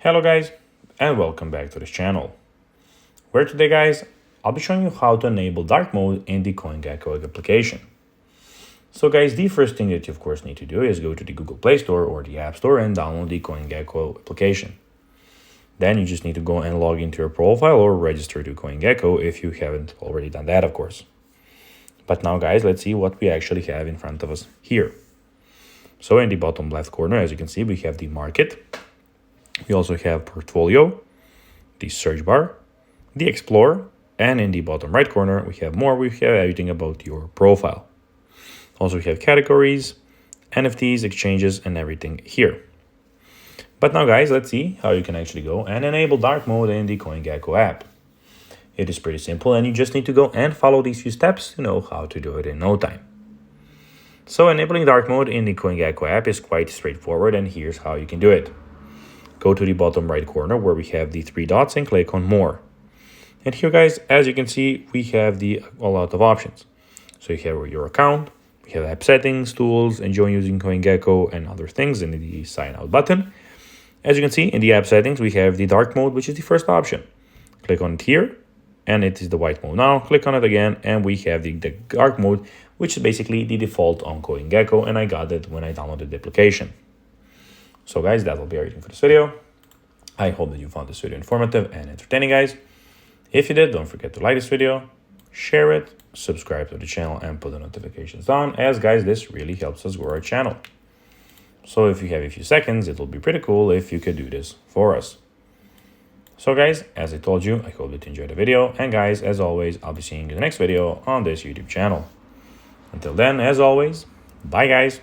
Hello guys, and welcome back to this channel, where today guys, I'll be showing you how to enable dark mode in the CoinGecko application. So guys, the first thing that you of course need to do is go to the Google Play Store or the App Store and download the CoinGecko application. Then you just need to go and log into your profile or register to CoinGecko if you haven't already done that, of course. But now guys, let's see what we actually have in front of us here. So in the bottom left corner, as you can see, we have the market. We also have portfolio, the search bar, the explore, and in the bottom right corner, we have more. We have everything about your profile. Also, we have categories, NFTs, exchanges, and everything here. But now, guys, let's see how you can actually go and enable dark mode in the CoinGecko app. It is pretty simple, and you just need to go and follow these few steps to know how to do it in no time. So enabling dark mode in the CoinGecko app is quite straightforward, and here's how you can do it. Go to the bottom right corner where we have the three dots and click on more. And here guys, as you can see, we have a lot of options. So you have your account, we have app settings, tools, enjoy using CoinGecko and other things in the sign out button. As you can see in the app settings, we have the dark mode, which is the first option. Click on it here and it is the white mode now. Click on it again and we have the dark mode, which is basically the default on CoinGecko, and I got it when I downloaded the application. So guys, that will be everything for this video. I hope that you found this video informative and entertaining, guys. If you did, don't forget to like this video, share it, subscribe to the channel, and put the notifications on, as guys, this really helps us grow our channel. So if you have a few seconds, it will be pretty cool if you could do this for us. So guys, as I told you, I hope that you enjoyed the video. And guys, as always, I'll be seeing you in the next video on this YouTube channel. Until then, as always, bye guys.